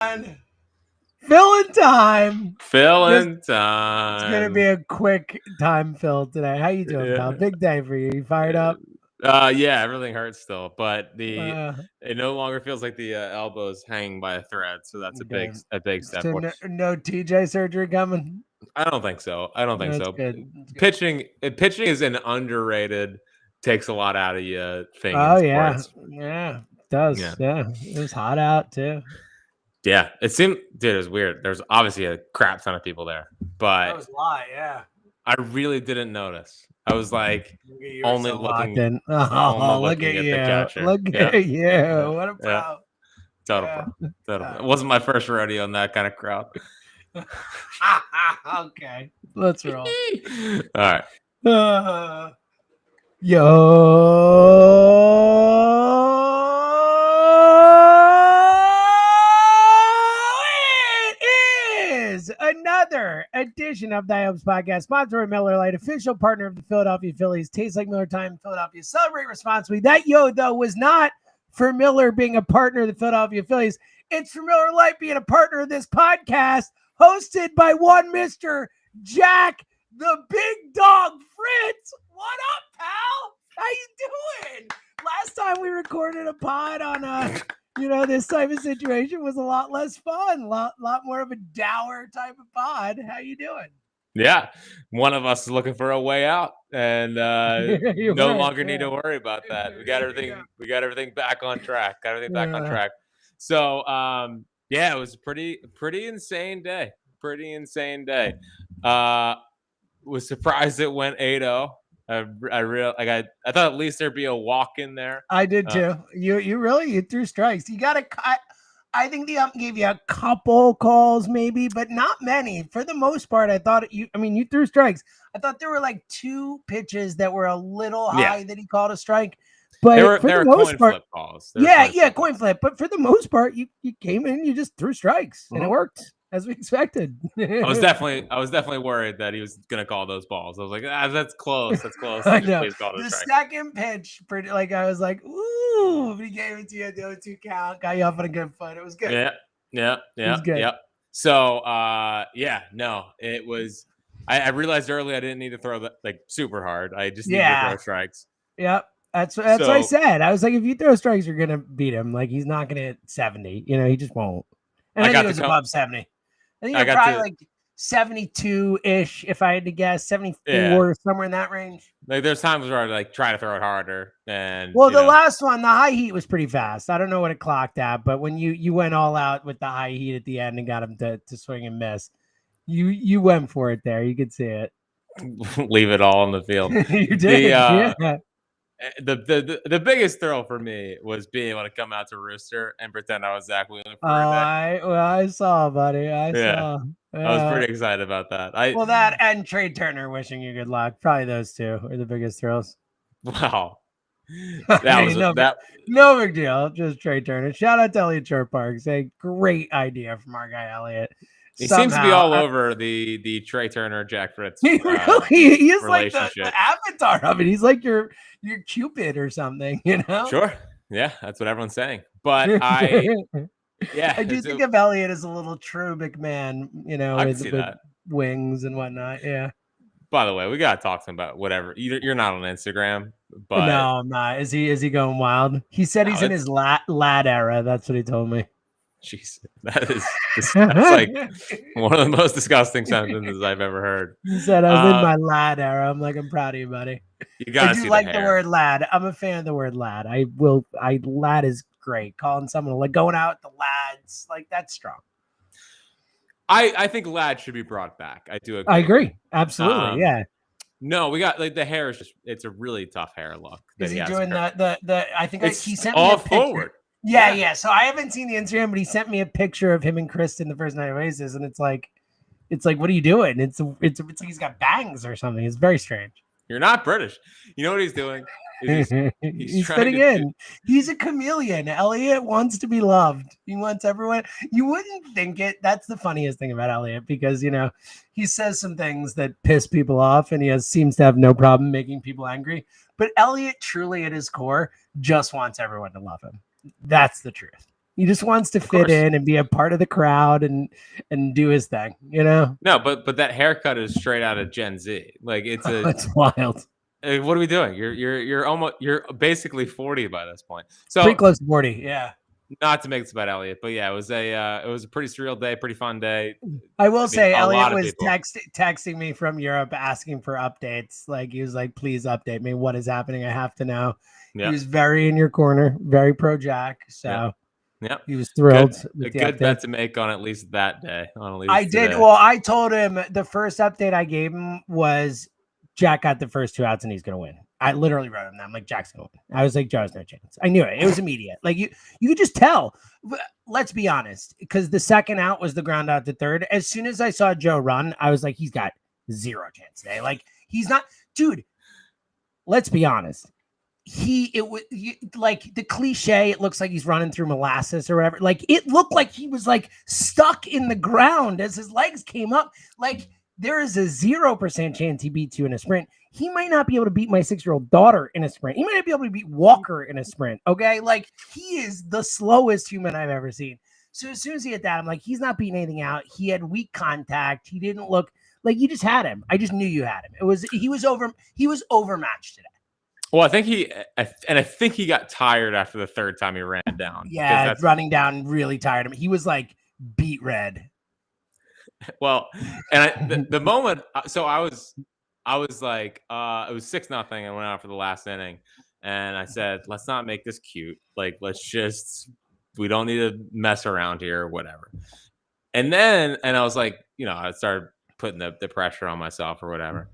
Filling time. Filling time. It's gonna be a quick time fill today. How you doing, pal? Big day for you. You fired up? Yeah, everything hurts still, but it no longer feels like the elbow's hanging by a thread. So that's a big step forward. No TJ surgery coming. I don't think so. That's good. Pitching is an underrated. Takes a lot out of you thing. Oh in sports. Yeah, it does. Yeah, it was hot out too. Yeah, it seemed, dude, it was weird. There's obviously a crap ton of people there, but that was a lot. Yeah, I really didn't notice. I was like only looking. Look at you! The catcher. Look at you! What a pro! Total pro. It wasn't my first rodeo in that kind of crowd. Okay, let's roll. All right. It is another edition of the Hubs Podcast, sponsored by Miller Lite, official partner of the Philadelphia Phillies. Tastes like Miller time in Philadelphia. Celebrate responsibly. That though was not for Miller being a partner of the Philadelphia Phillies. It's for Miller Lite being a partner of this podcast, hosted by one Mr. Jack the Big Dog Fritz. What up, pal? How you doing? Last time we recorded a pod on this type of situation was a lot less fun, lot more of a dour type of pod. How you doing? Yeah, one of us is looking for a way out, and no longer need to worry about that. We got everything. We got everything back on track. So, it was pretty insane day. Was surprised it went 8-0. I thought at least there'd be a walk in there. I did too. You threw strikes. You got to cut. I think the ump gave you a couple calls maybe, but not many. For the most part, I thought you threw strikes. I thought there were like two pitches that were a little high that he called a strike. But there were coin flip calls. Coin flip. But for the most part, you came in, you just threw strikes, and it worked as we expected. I was definitely worried that he was gonna call those balls. I was like, that's close. I know. The second pitch, I was like, ooh, he gave it to you, do a 2 count, got you off on a good foot. It was good. Yeah. So, it was. I realized early I didn't need to throw that like super hard. I just needed to throw strikes. Yep. That's what I said. I was like, if you throw strikes, you're gonna beat him. Like he's not gonna hit 70. He just won't. And I think it was above 70. I think it's probably like 72-ish, if I had to guess, 74, somewhere in that range. Like there's times where I like try to throw it harder, and the last one, the high heat was pretty fast. I don't know what it clocked at, but when you went all out with the high heat at the end and got him to swing and miss, you went for it there. You could see it. Leave it all on the field. You did. The biggest thrill for me was being able to come out to Rooster and pretend I was Zach Wheeler. I saw, buddy. I saw. I was pretty excited about that. That and Trey Turner wishing you good luck. Probably those two are the biggest thrills. Wow. No big deal. Just Trey Turner. Shout out to Elliot Short Parks. A great idea from our guy Elliot. He seems to be all over the Trey Turner Jack Fritz. He is like the avatar of it. He's like your Cupid or something, Sure. Yeah, that's what everyone's saying. But I do think of Elliot as a little true McMahon, with wings and whatnot. Yeah. By the way, we gotta talk to him about whatever. You're not on Instagram, but no, I'm not. Is he going wild? He said he's in his lad era. That's what he told me. Jeez, that's like one of the most disgusting sentences I've ever heard. He said I was in my lad era. I'm like, I'm proud of you, buddy. You gotta see the word lad. I'm a fan of the word lad. Lad is great. Calling someone like going out with the lads, like that's strong. I think lad should be brought back. I do agree. I agree. Absolutely. Yeah. No, we got like the hair is it's a really tough hair look. Is he doing the I think he sent all me a picture. forward. Yeah. So I haven't seen the Instagram, but he sent me a picture of him and Kristen the first night of Oasis, and it's like, what are you doing? It's like he's got bangs or something. It's very strange. You're not British. You know what he's doing? He's fitting in. He's a chameleon. Elliot wants to be loved. He wants everyone. You wouldn't think it. That's the funniest thing about Elliot because he says some things that piss people off, and he seems to have no problem making people angry. But Elliot truly, at his core, just wants everyone to love him. That's the truth. He just wants to fit in and be a part of the crowd and do his thing, you know? No, but that haircut is straight out of Gen Z. Like It's wild. What are we doing? You're basically 40 by this point. So pretty close to 40, yeah. Not to make this about Elliot, but yeah, it was a pretty surreal day, pretty fun day. I will say Elliot was texting me from Europe asking for updates. Like he was like, please update me. What is happening? I have to know. Yeah. He was very in your corner, very pro Jack. So he was thrilled. Good bet to make on at least that day. I did. Well, I told him the first update I gave him was Jack got the first 2 outs and he's going to win. I literally wrote him that. I'm like, Jack's going to win. I was like, Joe's no chance. I knew it. It was immediate. Like you could just tell. Let's be honest, because the second out was the ground out to third. As soon as I saw Joe run, I was like, he's got 0 chance today. Like he's not, dude. Let's be honest. Like the cliche, it looks like he's running through molasses or whatever. Like it looked like he was like stuck in the ground as his legs came up. Like there is a 0% chance he beats you in a sprint. He might not be able to beat my 6-year-old daughter in a sprint. He might not be able to beat Walker in a sprint. Okay. Like he is the slowest human I've ever seen. So as soon as he hit that, I'm like, he's not beating anything out. He had weak contact. He didn't look like you just had him. I just knew you had him. He was overmatched today. Well, I think he got tired after the third time he ran down. Yeah, running down really tired him. He was like beat red. Well, and the moment, so I was like, it was 6-0. I went out for the last inning, and I said, let's not make this cute. Like, we don't need to mess around here or whatever. And I was like, I started putting the pressure on myself or whatever.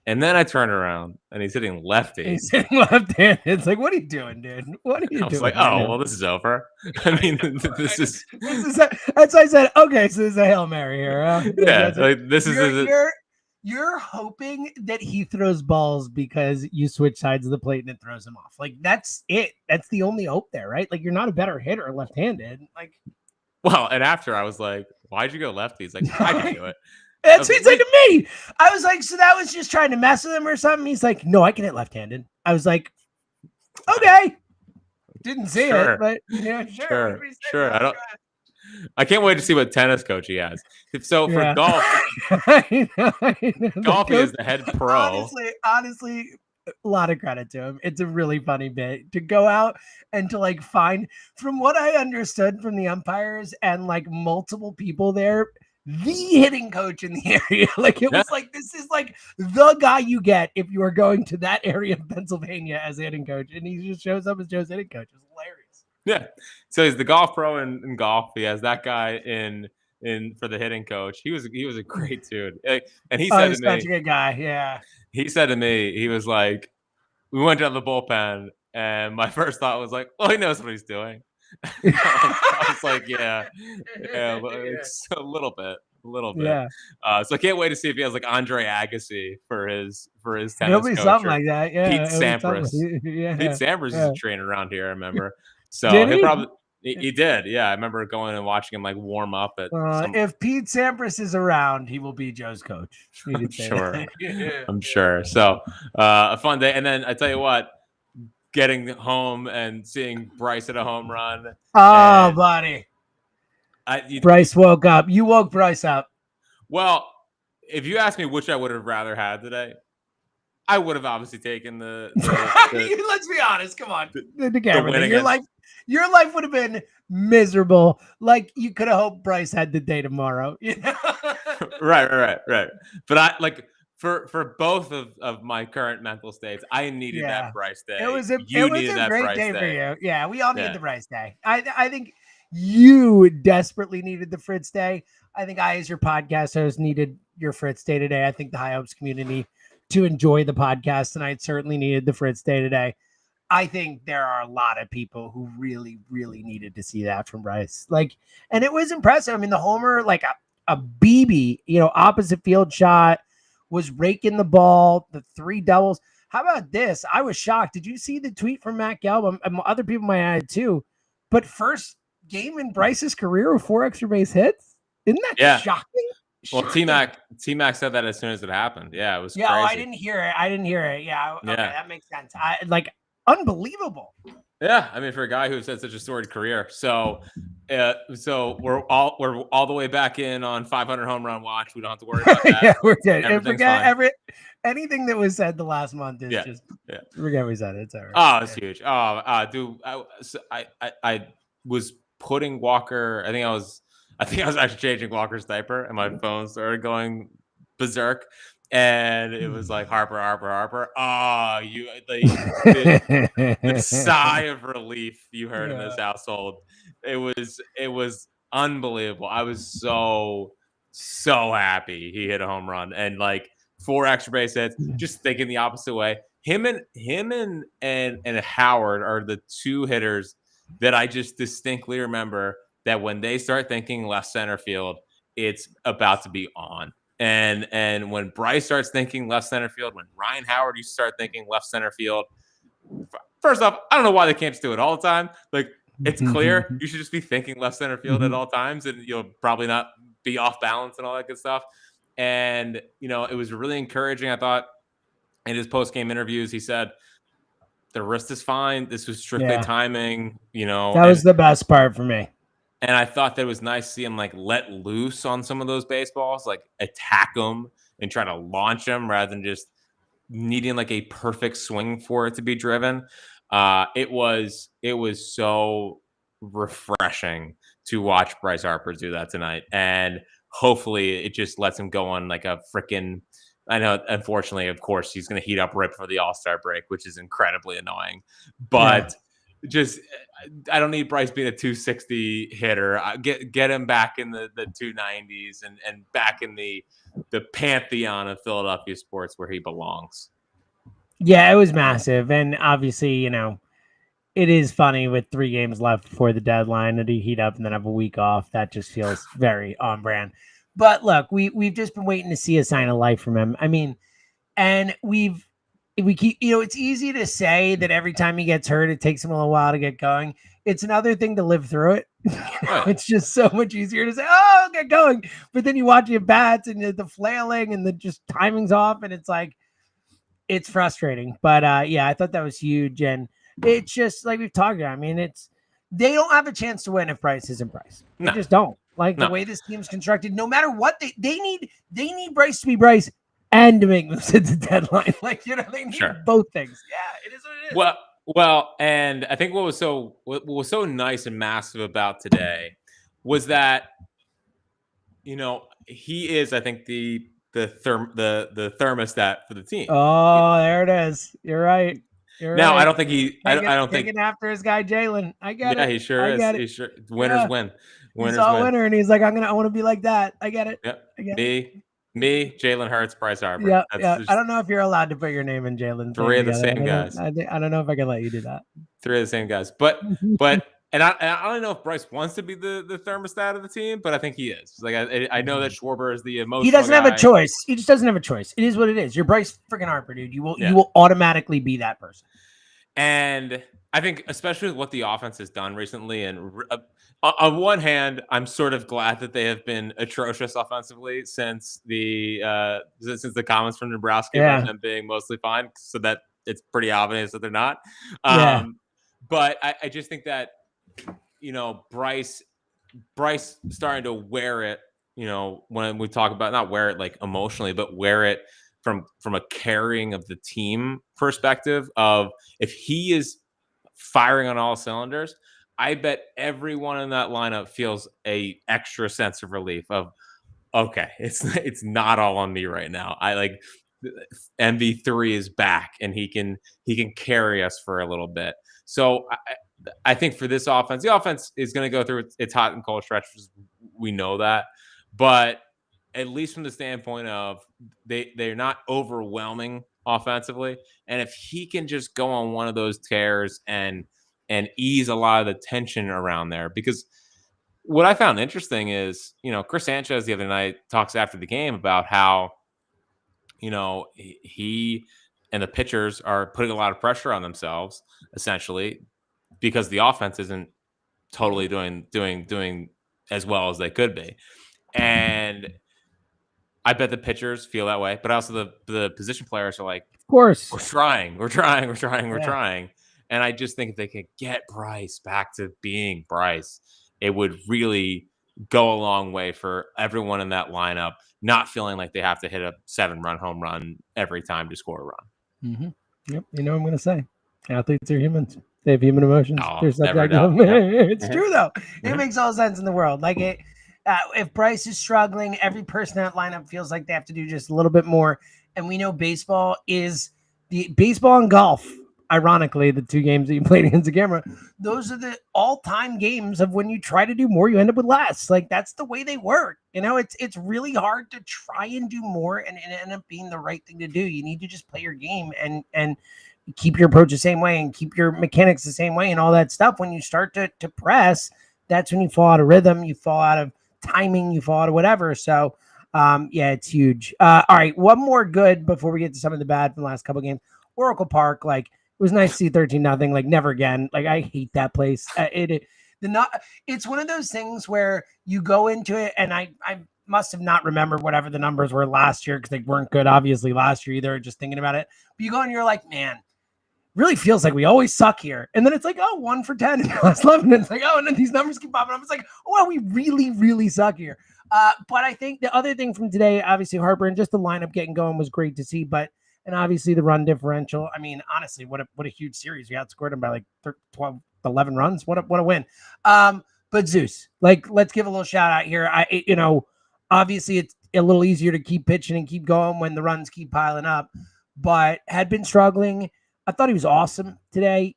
And then I turned around and he's hitting lefty. He's hitting left-handed. It's like, what are you doing, dude? What are you doing? I was like, well, this is over. I mean, this is. That's why I said, okay, so this is a Hail Mary here. Huh? Yeah, like this is. You're hoping that he throws balls because you switch sides of the plate and it throws him off. Like that's it. That's the only hope there, right? Like you're not a better hitter left-handed. Like. Well, and after I was like, why'd you go lefty? He's like, I can do it. That's what he said to me. I was like, so that was just trying to mess with him or something? He's like, no, I can hit left-handed. I was like, okay. Didn't see it, but sure. I can't wait to see what tennis coach he has. So for golf, I know. Golf is the head pro. Honestly, a lot of credit to him. It's a really funny bit to go out and to like find, from what I understood from the umpires and like multiple people there, the hitting coach in the area. Like it was like, this is like the guy you get if you are going to that area of Pennsylvania as a hitting coach. And he just shows up as Joe's hitting coach. It's hilarious. Yeah. So he's the golf pro in golf. He has that guy in for the hitting coach. He was a great dude. And he said to me, such a good guy. Yeah. He said to me, he was like, we went down the bullpen and my first thought was like, well, he knows what he's doing. I was like, yeah, it's a little bit. Yeah. So I can't wait to see if he has like Andre Agassi for his tennis. It'll be something like that. Yeah. Pete Sampras. Pete Sampras is a trainer around here. I remember. So he did. Yeah, I remember going and watching him like warm up at. If Pete Sampras is around, he will be Joe's coach. I'm sure. I'm sure. So a fun day, and then I tell you what. Getting home and seeing Bryce at a home run. Oh, buddy. Bryce woke up. You woke Bryce up. Well, if you ask me which I would have rather had today, I would have obviously taken the let's be honest. Come on. The camera. Your life would have been miserable. Like you could have hoped Bryce had the day tomorrow. You know? Right. But I like for both of my current mental states, I needed that Bryce day. It was a great day for you. Yeah, we all needed the Bryce day. I think you desperately needed the Fritz day. I think I, as your podcast host, needed your Fritz day today. I think the High Hopes community, to enjoy the podcast tonight, certainly needed the Fritz day today. I think there are a lot of people who really, really needed to see that from Bryce. And it was impressive. I mean, the homer, like a BB, opposite field shot, was raking the ball, the 3 doubles. How about this? I was shocked. Did you see the tweet from Matt Gelb? Other people might add too, but first game in Bryce's career with 4 extra base hits? Isn't that shocking? Well, T-Mac said that as soon as it happened. Yeah, it was crazy. I didn't hear it. Yeah. Okay, that makes sense. Unbelievable. Yeah, I mean, for a guy who's had such a storied career, so we're all the way back in on 500 home run watch. We don't have to worry about that. Yeah, we're good. And Everything's forget fine. anything that was said the last month is just forget we said it. It's over. Oh, it's huge. Oh, dude, I was putting Walker. I think I was actually changing Walker's diaper, and my phone started going berserk. And it was like Harper. Oh, the sigh of relief you heard in this household. It was unbelievable. I was so happy he hit a home run and like 4 extra base hits. Just thinking the opposite way. Him and Howard are the 2 hitters that I just distinctly remember that when they start thinking left center field, it's about to be on. And when Bryce starts thinking left center field, when Ryan Howard used to start thinking left center field, first off, I don't know why they can't just do it all the time. Like, it's clear you should just be thinking left center field at all times, and you'll probably not be off balance and all that good stuff. And, it was really encouraging. I thought in his post-game interviews, he said, the wrist is fine. This was strictly timing, That was the best part for me. And I thought that it was nice to see him like let loose on some of those baseballs, like attack them and try to launch them rather than just needing like a perfect swing for it to be driven. It was so refreshing to watch Bryce Harper do that tonight. And hopefully it just lets him go on like a freaking, I know, unfortunately, of course, he's going to heat up right before the All-Star break, which is incredibly annoying. But just, I don't need Bryce being a 260 hitter. Get him back in the 290s and back in the pantheon of Philadelphia sports where he belongs. Yeah, it was massive. And obviously, it is funny with 3 games left before the deadline to heat up and then have a week off. That just feels very on brand. But look, we've just been waiting to see a sign of life from him. I mean, and we keep, it's easy to say that every time he gets hurt, it takes him a little while to get going. It's another thing to live through it. It's just so much easier to say, oh, I'll get going. But then you watch your bats and the flailing and the just timing's off. And it's like, it's frustrating. But I thought that was huge. And it's just like we've talked about. I mean, they don't have a chance to win if Bryce isn't Bryce. They just don't. Like the way this team's constructed, no matter what they need Bryce to be Bryce and to make moves at the deadline. Like, they need both things. Yeah, it is what it is. Well, and I think what was so nice and massive about today was that, he is, I think, the thermostat for the team. Oh, there it is. You're right. I don't think I don't think taking after his guy Jalen. I get it. Yeah, he sure is. He sure winners win. Winners win. Winner, and he's like, I want to be like that. I get it. Yep. Me, Jalen Hurts, Bryce Harper. Yeah. I don't know if you're allowed to put your name in Jalen. 3 of the same guys. I don't know if I can let you do that. 3 of the same guys, but and I don't know if Bryce wants to be the thermostat of the team, but I think he is. Like I know that Schwarber is the emotional. He doesn't guy. have a choice. He just doesn't have a choice. It is what it is. You're Bryce freaking Harper, dude. You will automatically be that person. And I think, especially with what the offense has done recently, and on one hand, I'm sort of glad that they have been atrocious offensively since the comments from Nebraska about them being mostly fine, so that it's pretty obvious that they're not. But I just think that Bryce starting to wear it. When we talk about not wear it like emotionally, but wear it from a carrying of the team perspective of if he is firing on all cylinders, I bet everyone in that lineup feels a extra sense of relief of, okay, it's not all on me right now. I like MV3 is back and he can carry us for a little bit. So I think for this offense, the offense is going to go through its hot and cold stretches. We know that, but at least from the standpoint of they're not overwhelming offensively. And if he can just go on one of those tears and ease a lot of the tension around there, because what I found interesting is, Chris Sanchez the other night talks after the game about how, he and the pitchers are putting a lot of pressure on themselves essentially because the offense isn't totally doing as well as they could be. And I bet the pitchers feel that way, but also the position players are like, of course, we're trying. And I just think if they could get Bryce back to being Bryce, it would really go a long way for everyone in that lineup, not feeling like they have to hit a 7-run home run every time to score a run. Mm-hmm. Yep. You know what I'm going to say. Athletes are humans. They have human emotions. Oh, never doubt. It's true, though. It makes all sense in the world. Like, if Bryce is struggling, every person in that lineup feels like they have to do just a little bit more. And we know baseball and golf, ironically, the two games that you played against DeCamara, those are the all-time games of when you try to do more, you end up with less. Like, that's the way they work. It's really hard to try and do more and end up being the right thing to do. You need to just play your game and keep your approach the same way and keep your mechanics the same way and all that stuff. When you start to press, that's when you fall out of rhythm, you fall out of timing, you fall out of whatever. So, it's huge. All right, one more good before we get to some of the bad from the last couple of games. Oracle Park, like, it was nice to see 13-0. Like, never again. Like, I hate that place. It's one of those things where you go into it, and I must have not remembered whatever the numbers were last year because they weren't good, obviously, last year either, just thinking about it. But you go and you're like, man, really feels like we always suck here. And then it's like, 1 for 10 in the last 11. And it's like, and then these numbers keep popping up. It's like, we really, really suck here. But I think the other thing from today, obviously Harper and just the lineup getting going was great to see. And obviously the run differential. I mean, honestly, what a huge series. We outscored them by like 12, 11 runs. What a win. But Zeus, like, let's give a little shout out here. Obviously it's a little easier to keep pitching and keep going when the runs keep piling up, but had been struggling. I thought he was awesome today.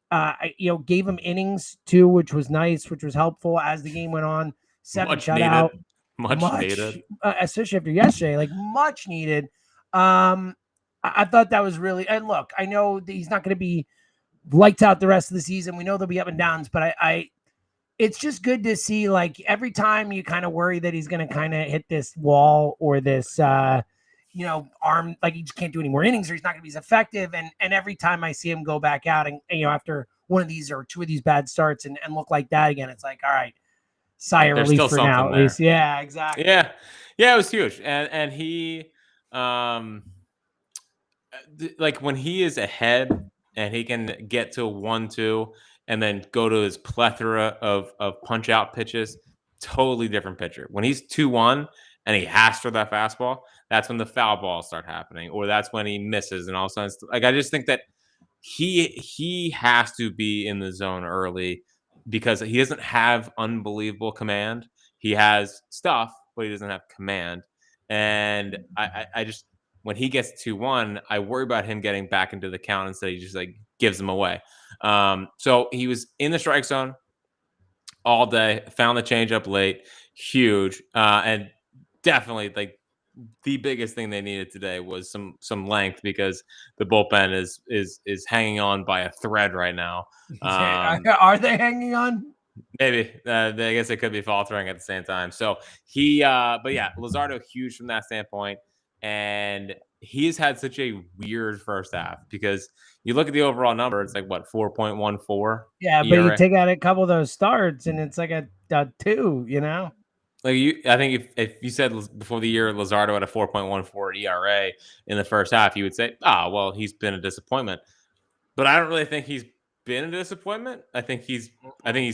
Gave him innings too, which was nice, which was helpful as the game went on. 7 shutout. Much needed. Especially after yesterday, like, much needed. I thought that was really, and look, I know that he's not going to be lights out the rest of the season. We know there'll be up and downs, but it's just good to see, like, every time you kind of worry that he's going to kind of hit this wall or this, arm, like he just can't do any more innings or he's not going to be as effective. And every time I see him go back out and after one of these or two of these bad starts and look like that again, it's like, all right, sigh of relief for now, at least. Yeah, exactly. Yeah, it was huge. And he, like, when he is ahead and he can get to 1-2 and then go to his plethora of punch out pitches, totally different pitcher. When he's 2-1 and he has to that fastball, that's when the foul balls start happening, or that's when he misses. And all of a sudden, like, I just think that he has to be in the zone early because he doesn't have unbelievable command. He has stuff, but he doesn't have command. And I just, when he gets 2-1, I worry about him getting back into the count instead. He just, like, gives them away. So he was in the strike zone all day, found the changeup late, huge, and definitely, like, the biggest thing they needed today was some length because the bullpen is hanging on by a thread right now. Are they hanging on? Maybe. I guess they could be faltering at the same time. So but yeah, Luzardo huge from that standpoint. And he's had such a weird first half because you look at the overall number, it's like, what, 4.14? Yeah, but you take out a couple of those starts and it's like a 2, Like, I think if you said before the year Luzardo had a 4.14 ERA in the first half, you would say, well, he's been a disappointment. But I don't really think he's been a disappointment. I think he's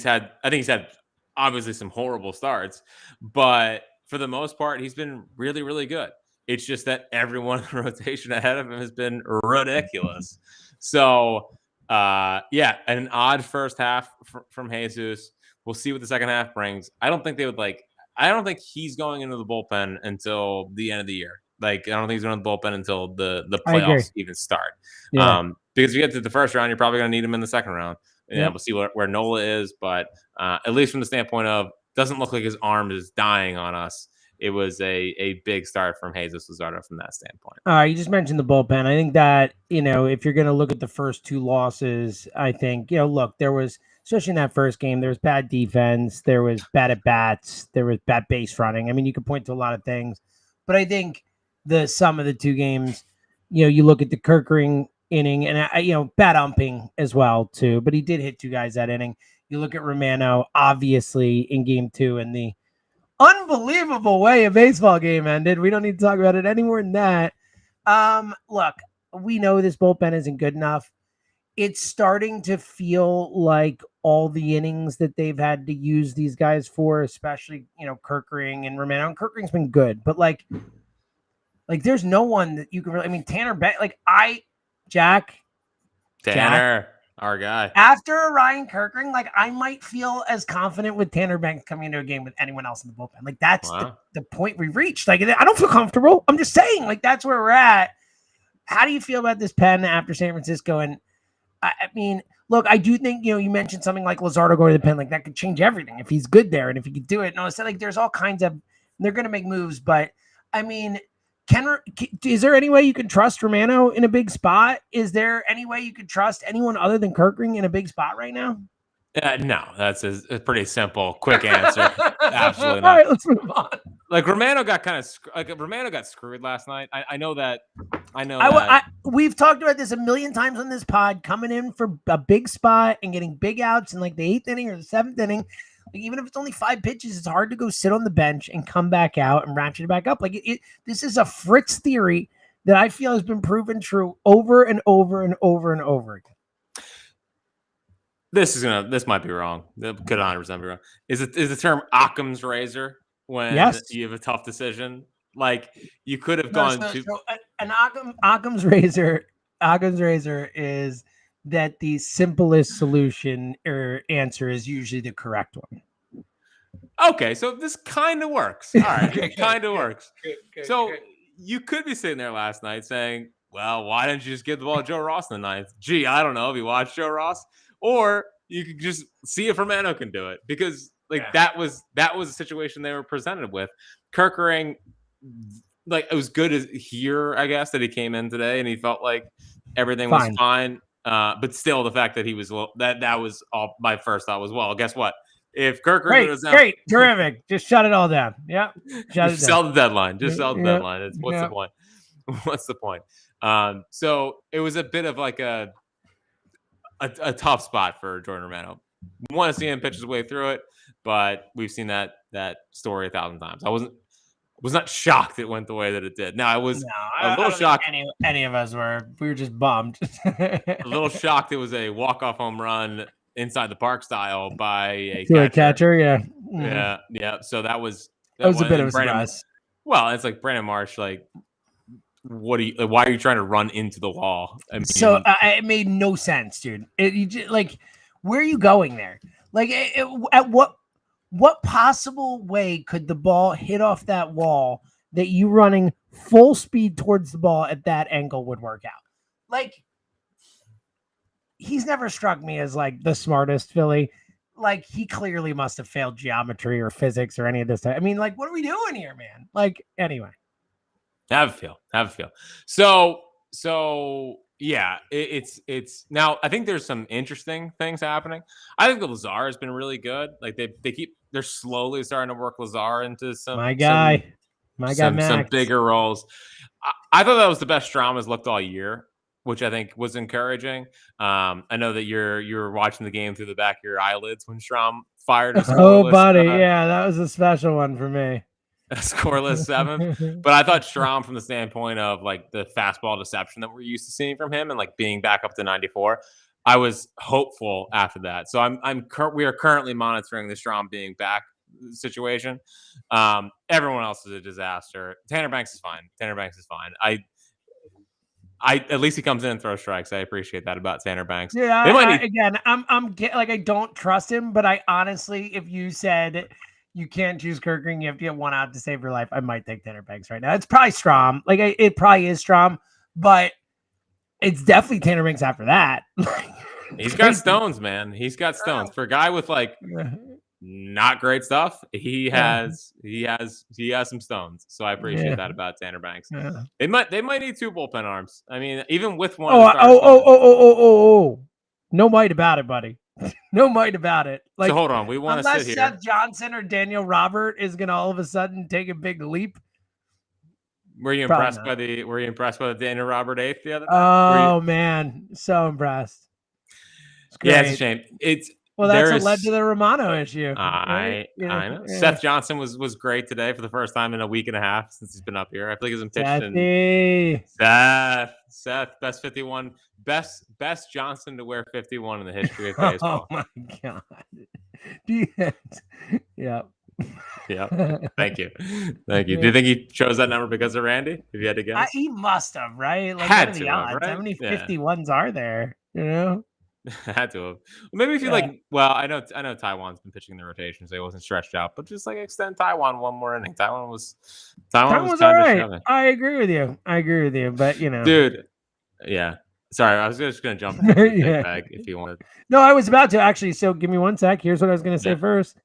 had obviously some horrible starts, but for the most part, he's been really, really good. It's just that everyone in the rotation ahead of him has been ridiculous. So, an odd first half from Jesus. We'll see what the second half brings. I don't think he's going into the bullpen until the end of the year. Like, I don't think he's going to the bullpen until the playoffs even start. Yeah. Because if you get to the first round, you're probably going to need him in the second round. And we'll see where Nola is. But at least from the standpoint of, doesn't look like his arm is dying on us. It was a big start from Jesus Luzardo from that standpoint. You just mentioned the bullpen. I think that, if you're going to look at the first 2 losses, I think, look, there was, especially in that first game, there was bad defense, there was bad at-bats, there was bad base running. I mean, you could point to a lot of things. But I think the sum of the 2 games, you look at the Kirkering inning and, bad umping as well, too. But he did hit 2 guys that inning. You look at Romano, obviously, in game 2 and the unbelievable way a baseball game ended. We don't need to talk about it any more than that. Look, we know this bullpen isn't good enough. it's starting to feel like all the innings that they've had to use these guys for, especially, Kirkring and Romano. And Kirkring's been good, but like there's no one that you can really, Tanner Beck, Jack. Our guy. After Ryan Kirkring, I might feel as confident with Tanner Banks coming into a game with anyone else in the bullpen. That's the point we reached. I don't feel comfortable. I'm just saying, that's where we're at. How do you feel about this pen after San Francisco? And look, I do think, you mentioned something like Luzardo going to the pen, that could change everything if he's good there and if he could do it. And I said, there's all kinds of, they're going to make moves, but is there any way you can trust Romano in a big spot? Is there any way you could trust anyone other than Kirkring in a big spot right now? No, that's a pretty simple, quick answer. Absolutely not. All right, let's move on. Romano got screwed last night. I know that. We've talked about this a million times on this pod, coming in for a big spot and getting big outs in the 8th inning or the 7th inning. Even if it's only 5 pitches, it's hard to go sit on the bench and come back out and ratchet it back up. This is a Fritz theory that I feel has been proven true over and over and over and over again. This might be wrong. It could 100% be wrong. Is the term Occam's razor when you have a tough decision? You could have gone to an Occam's razor. Occam's razor is that the simplest solution or answer is usually the correct one. Okay, so this kind of works. All right, it kind of works. Good. You could be sitting there last night saying, well, why didn't you just give the ball to Joe Ross in the 9th? Gee, I don't know if you watched Joe Ross. Or you could just see if Romano can do it. Because that was a situation they were presented with. Kirkring, it was good as here, I guess, that he came in today and he felt like everything was fine. But still, the fact that he was that was all my first thought was, well, guess what? If Kirkring was great, terrific, just shut it all down. Yeah, sell the deadline. Just sell the deadline. What's the point? What's the point? So it was a bit of a tough spot for Jordan Romano. We want to see him pitch his way through it, but we've seen that story 1,000 times. I was not shocked it went the way that it did. Now I was a little shocked. Any of us were. We were just bummed. A little shocked it was a walk-off home run inside the park style by a catcher. Yeah. Mm-hmm. Yeah. So that was a bit of a surprise. Well, it's like Brandon Marsh, why are you trying to run into the wall? It made no sense, dude. Where are you going there? At what possible way could the ball hit off that wall that you running full speed towards the ball at that angle would work out? He's never struck me as the smartest Philly. He clearly must have failed geometry or physics or any of this stuff. What are we doing here, man? Anyway. Have a feel. So yeah, it's now. I think there's some interesting things happening. I think the Lazar has been really good. They're slowly starting to work Lazar into some some bigger roles. I thought that was the best Strom has looked all year, which I think was encouraging. I know that you're watching the game through the back of your eyelids when Strom fired. Oh, buddy, yeah, that was a special one for me. A scoreless 7th, but I thought Strom from the standpoint of the fastball deception that we're used to seeing from him and being back up to 94, I was hopeful after that. So we are currently monitoring the Strom being back situation. Everyone else is a disaster. Tanner Banks is fine. I at least he comes in and throws strikes. I appreciate that about Tanner Banks. Yeah, I don't trust him, but I honestly, if you said you can't choose Kirkring, you have to get one out to save your life, I might take Tanner Banks right now. It's probably Strom. It probably is Strom, but it's definitely Tanner Banks after that. He's got stones, man. He's got stones. For a guy with not great stuff, he has some stones. So I appreciate that about Tanner Banks. Yeah. They might need 2 bullpen arms. Even with one. No might about it, buddy. No might about it. So hold on, we want to sit here. Seth Johnson or Daniel Robert is going to all of a sudden take a big leap. Were you impressed by the Daniel Robert 8th the other day? Oh man, so impressed. Yeah, it's a shame. Well, that's what led to the Romano issue. Right? I know. Yeah. Seth Johnson was great today for the first time in a week and a half since he's been up here. I feel like he's been pitched Seth, best 51, best Johnson to wear 51 in the history of baseball. Oh my God. Yeah. Yeah. Thank you. Do you think he chose that number because of Randy? If you had to guess, he must have, right? Like, had what are to the have, odds? right? How many 51s are there? Had to have. Maybe if you well, I know Taiwan's been pitching the rotation, so he wasn't stretched out, but just like extend Taiwan one more inning. Taiwan was all right. I agree with you, but dude. Yeah. Sorry, I was just gonna jump into the big bag if you wanted. No, I was about to actually. So give me 1 sec. Here's what I was gonna say first.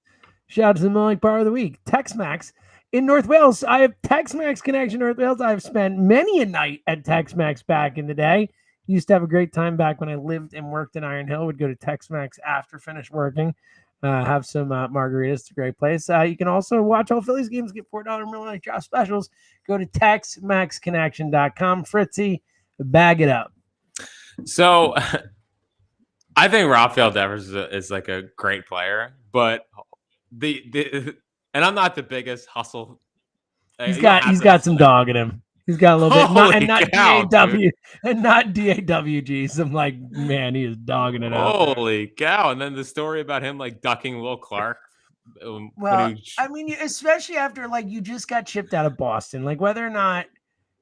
Shout out to the Milling Bar of the Week, Tex-Mex in North Wales. I have Tex-Mex connection, North Wales. I've spent many a night at Tex-Mex back in the day. Used to have a great time back when I lived and worked in Iron Hill. Would go to Tex-Mex after finished working, have some margaritas. It's a great place. You can also watch all Phillies games, get $4 Miller Lite drop specials. Go to TexMexConnection.com. Fritzy, bag it up. So, I think Rafael Devers is like a great player, but and I'm not the biggest hustle. He's got some dog in him. He's got a little bit, not DAWG. Some like, man, he is dogging it out. Holy cow! And then the story about him like ducking Will Clark. Well, I mean, especially after like you just got chipped out of Boston, like whether or not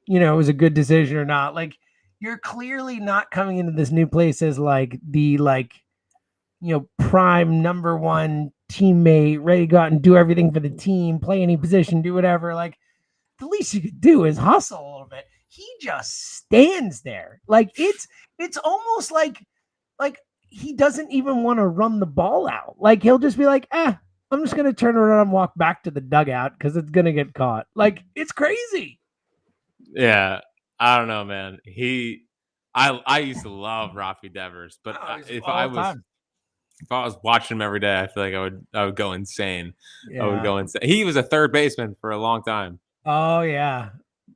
it was a good decision or not, like you're clearly not coming into this new place as like the prime number one teammate, ready to go out and do everything for the team, play any position, do whatever. Like, the least you could do is hustle a little bit. He just stands there. Like, it's almost like he doesn't even want to run the ball out. Like, he'll just be like, I'm just going to turn around and walk back to the dugout because it's going to get caught. Like, it's crazy. Yeah. I don't know, man. I used to love Rafi Devers, but if I was watching him every day, I feel like I would go insane. Yeah. I would go insane. He was a third baseman for a long time. Oh yeah.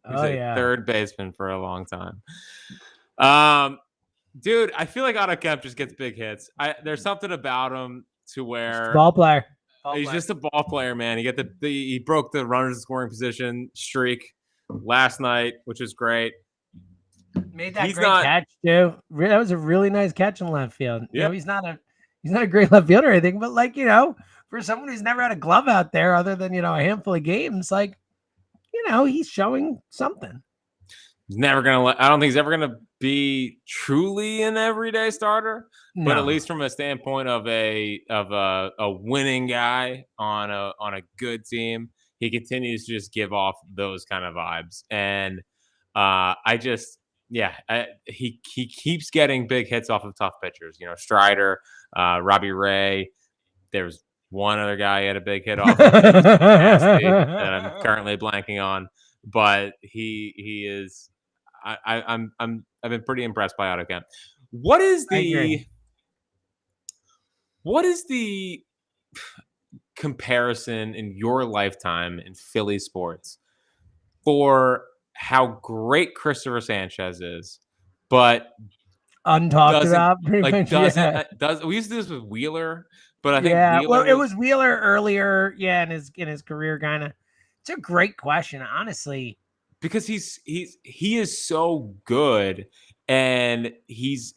Third baseman for a long time. Dude, I feel like Otto Kemp just gets big hits. There's something about him to where ball player. He's just a ball player, man. He broke the runners in scoring position streak last night, which was great. Made that catch too. That was a really nice catch in left field. Yeah. He's not a great left fielder or anything, but like, for someone who's never had a glove out there other than, a handful of games, like, he's showing something. I don't think he's ever going to be truly an everyday starter, but at least from a standpoint of a winning guy on a good team, he continues to just give off those kind of vibes. And he keeps getting big hits off of tough pitchers. Strider, Robbie Ray. There's one other guy he had a big hit off of nasty, that I'm currently blanking on, but he is. I've been pretty impressed by Otto Kemp. What is the comparison in your lifetime in Philly sports for how great Christopher Sanchez is, but untalked about? We used to do this with Wheeler, but I think it was Wheeler earlier, in his career, kind of. It's a great question, honestly, because he is so good, and it's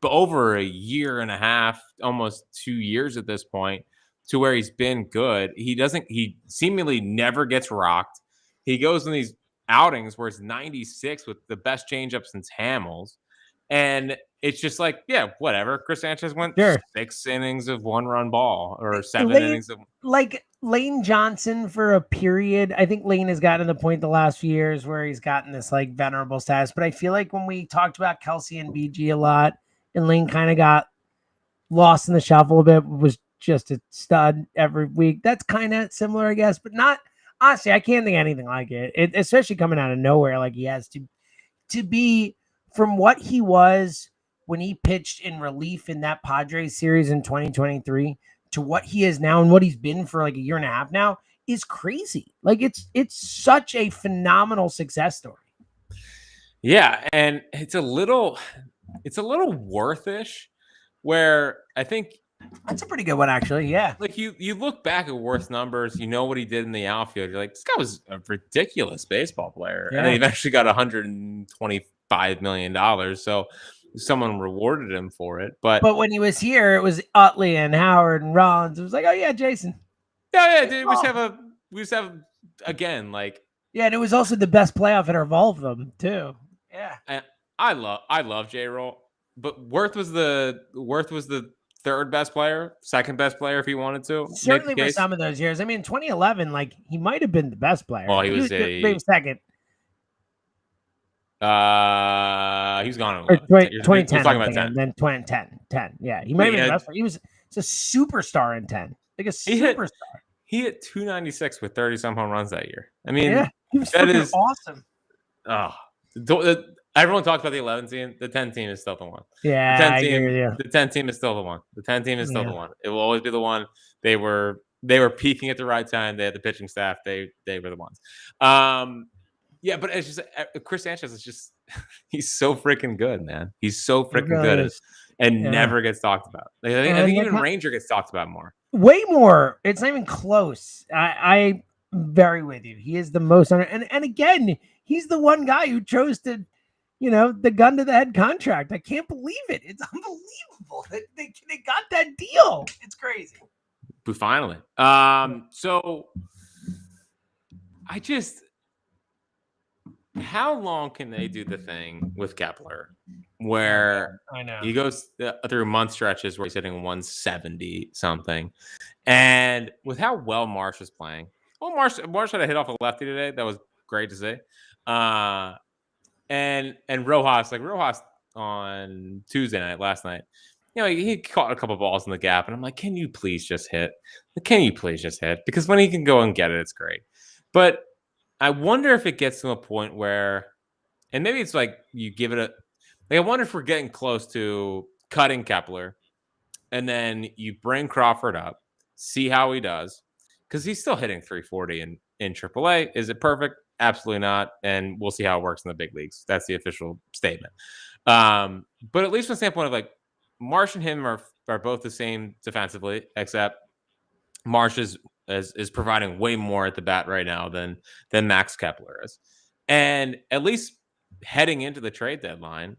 over a year and a half, almost 2 years at this point, to where he's been good. He seemingly never gets rocked. He goes in these outings where it's 96 with the best changeup since Hamels. And it's just like, whatever. Chris Sanchez went 6 innings of 1-run ball or 7 innings of like Lane Johnson for a period. I think Lane has gotten to the point the last few years where he's gotten this like venerable status. But I feel like when we talked about Kelsey and BG a lot, and Lane kind of got lost in the shuffle a bit, was just a stud every week. That's kind of similar, I guess, but not honestly. I can't think of anything like it, especially coming out of nowhere like he has to be. From what he was when he pitched in relief in that Padres series in 2023 to what he is now and what he's been for like a year and a half now is crazy. Like it's such a phenomenal success story. Yeah, and it's a little worthish where I think That's a pretty good one, actually. Yeah. Like you look back at Worth's numbers, you know what he did in the outfield. You're like, this guy was a ridiculous baseball player, and then he eventually got $125 million. So someone rewarded him for it. But when he was here, it was Utley and Howard and Rollins. It was like, oh yeah, Jason. Yeah, dude. We just have again, like, yeah, and it was also the best playoff hitter of all of them too. Yeah. I love J-Roll, but Worth was the third best player, second best player if he wanted to. Certainly for some of those years. I mean, 2011, like he might have been the best player. Well, he was second. He was gone in 2010. Talking about 10. And then 10. Yeah, he might have been the best player. He was a superstar in 10. Like a superstar. He hit 296 with 30 some home runs that year. I mean, yeah, he was awesome. Oh, everyone talks about the 11 team. The 10 team is still the one. Yeah, the 10 team, The 10 team is still the one. The 10 team is still the one. It will always be the one. They were peaking at the right time. They had the pitching staff. They were the ones. Yeah, but it's just Chris Sanchez is just he's so freaking good, man. He's so freaking good and never gets talked about. Like, I think even Ranger gets talked about more. Way more. It's not even close. I very with you. He is the most under, and again, he's the one guy who chose to, the gun to the head contract. I can't believe it. It's unbelievable that they got that deal. It's crazy. But finally, so how long can they do the thing with Kepler where he goes through month stretches where he's hitting 170 something, and with how well Marsh is playing, Marsh had a hit off a lefty today that was great to see, and Rojas on Tuesday night last night, he caught a couple balls in the gap, and I'm like, can you please just hit? Because when he can go and get it, it's great, but I wonder if it gets to a point where, and maybe it's like you give it I wonder if we're getting close to cutting Kepler, and then you bring Crawford up, see how he does, because he's still hitting 340 in AAA. Is it perfect? Absolutely not, and we'll see how it works in the big leagues. That's the official statement. But at least from the standpoint of like Marsh and him are both the same defensively, except Marsh is providing way more at the bat right now than Max Kepler is. And at least heading into the trade deadline,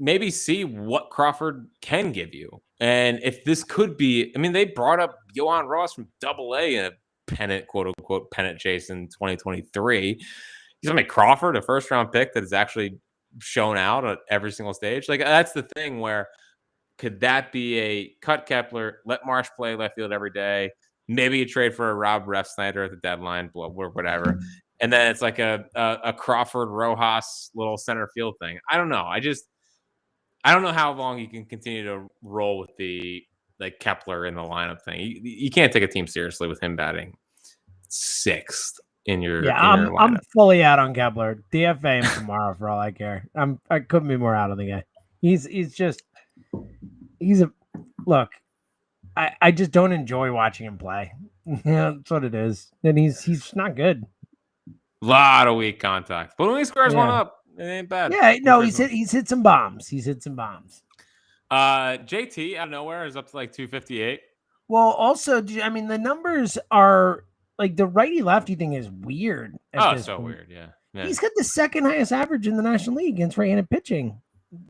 maybe see what Crawford can give you. And if this could be, I mean, they brought up Yohan Ross from AA in a pennant, quote unquote, pennant chase in 2023. He's going to make Crawford a first round pick that is actually shown out at every single stage. Like, that's the thing where could that be a cut Kepler, let Marsh play left field every day? Maybe you trade for a Rob Refsnyder at the deadline, or whatever. And then it's like a Crawford Rojas little center field thing. I don't know. I don't know how long you can continue to roll with the like Kepler in the lineup thing. You can't take a team seriously with him batting sixth in your lineup. I'm fully out on Kepler. DFA him tomorrow for all I care. I couldn't be more out on the guy. Look. I just don't enjoy watching him play. Yeah, that's what it is. And he's not good. A lot of weak contact. But when he squares one up, it ain't bad. Yeah, no, he's hit some bombs. JT out of nowhere is up to like 258. Well, also, I mean, the numbers are like the righty lefty thing is weird. It's so weird, yeah. He's got the second highest average in the National League against right-handed pitching.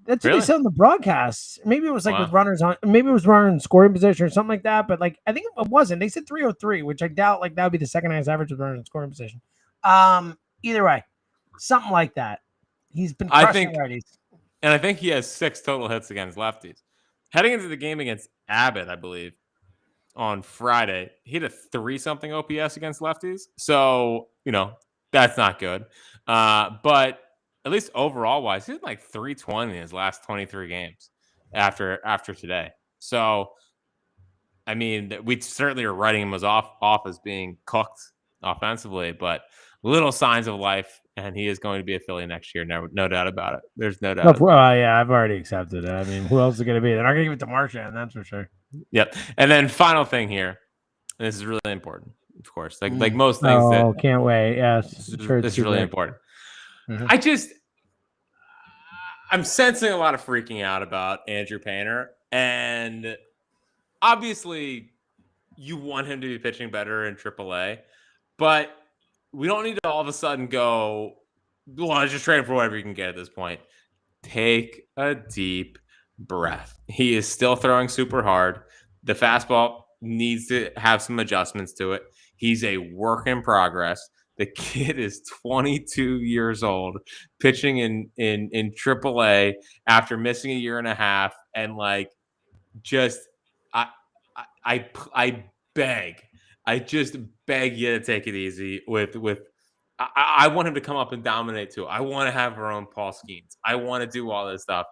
That's what they said on the broadcasts. Maybe it was like with runners on, maybe it was runner in scoring position or something like that. But like, I think it wasn't. They said 303, which I doubt like that would be the second highest average with runner in scoring position. Either way, something like that. He's been crushing righties. And I think he has 6 total hits against lefties. Heading into the game against Abbott, I believe, on Friday, he had a 3-something OPS against lefties. So, that's not good. But at least overall wise, he's like 320 in his last 23 games after today. So, I mean, we certainly are writing him off as being cooked offensively, but little signs of life, and he is going to be a Philly next year. No doubt about it. There's no doubt. Yeah, I've already accepted it. I mean, who else is going to be? They're not going to give it to Marchand, that's for sure. Yep. And then final thing here, and this is really important, of course. Like most things. Oh, can't wait. Yes, this is really important. Mm-hmm. I'm sensing a lot of freaking out about Andrew Painter, and obviously you want him to be pitching better in AAA, but we don't need to all of a sudden go, well, let's just trade him for whatever you can get at this point. Take a deep breath. He is still throwing super hard. The fastball needs to have some adjustments to it. He's a work in progress. The kid is 22 years old, pitching in AAA after missing a year and a half, and like, just I beg, I just beg you to take it easy with. I want him to come up and dominate too. I want to have our own Paul Skeens. I want to do all this stuff.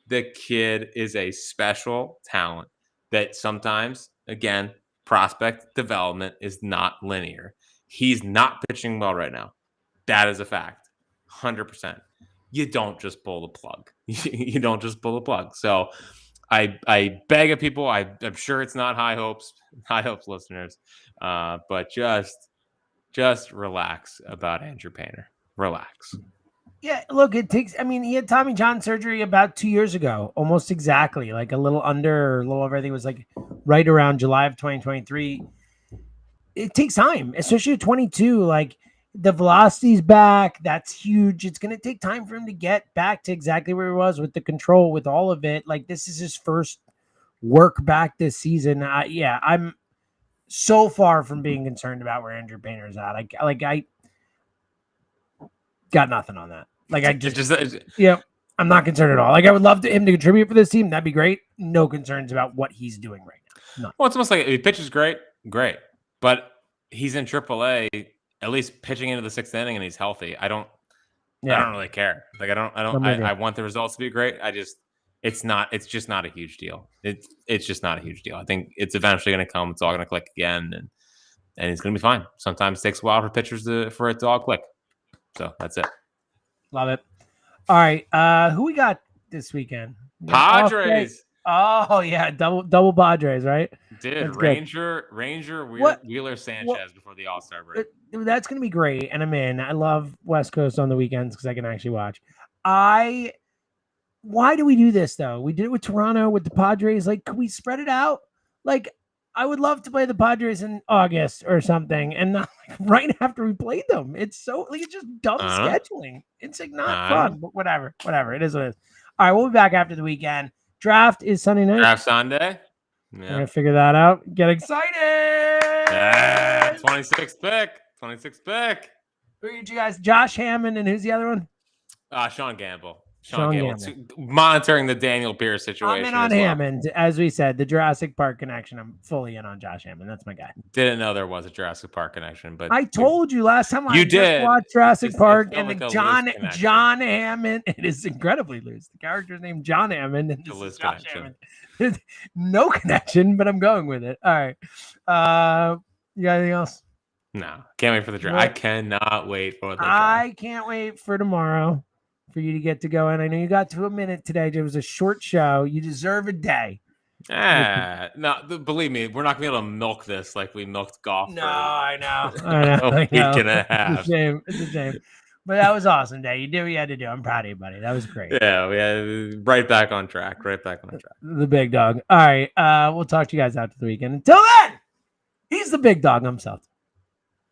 The kid is a special talent that sometimes, again, prospect development is not linear. He's not pitching well right now. That is a fact. 100%. You don't just pull the plug. You don't just pull the plug. So I beg of people. I'm sure it's not high hopes, listeners, but just relax about Andrew Painter. Relax. Yeah, look, it takes. I mean, he had Tommy John surgery about 2 years ago, almost exactly, like a little under, or a little over. I think it was like right around July of 2023. It takes time, especially at 22. Like, the velocity's back. That's huge. It's going to take time for him to get back to exactly where he was with the control, with all of it. Like, this is his first work back this season. I'm so far from being concerned about where Andrew Painter's at. I got nothing on that. Like, I'm not concerned at all. Like, I would love him to contribute for this team. That'd be great. No concerns about what he's doing right now. None. Well, it's almost like he pitches great, but he's in AAA, at least pitching into the sixth inning, and he's healthy. I don't really care. Like, I want the results to be great. It's just not a huge deal. It's just not a huge deal. I think it's eventually going to come. It's all going to click again, and it's going to be fine. Sometimes it takes a while for pitchers for it to all click. So that's it. Love it. All right. Who we got this weekend? Padres. Oh yeah, double Padres, right? Dude, Ranger, Wheeler Sanchez before the All-Star break. That's gonna be great, and I'm in. I love West Coast on the weekends because I can actually watch. Why do we do this though? We did it with Toronto, with the Padres. Like, could we spread it out? Like, I would love to play the Padres in August or something, and not like right after we played them. It's so like, it's just dumb scheduling. It's like not fun, but whatever. It is what it is. All right, we'll be back after the weekend. Draft is Sunday night. Draft Sunday. Yeah. We're gonna figure that out. Get excited! Yeah, 26th pick. Who are you guys? Josh Hammond, and who's the other one? Sean Gamble. Monitoring the Daniel Pierce situation. I'm in on Hammond, as we said, the Jurassic Park connection. I'm fully in on Josh Hammond. That's my guy. Didn't know there was a Jurassic Park connection, but I told you last time I just watched Jurassic Park, and the John Hammond. It is incredibly loose. The character's named John Hammond, and this is Josh Hammond. There's no connection, but I'm going with it. All right. You got anything else? No. Can't wait for the draft. I cannot wait for the draft. I can't wait for tomorrow for you to get to go in. I know you got to a minute today. It was a short show. You deserve a day. No, believe me, we're not going to be able to milk this like we milked golf. No, I know. A week and a half. It's a shame. But that was awesome, Day. You did what you had to do. I'm proud of you, buddy. That was great. Yeah, we had right back on track. The big dog. All right. We'll talk to you guys after the weekend. Until then, he's the big dog. I'm Seltzer.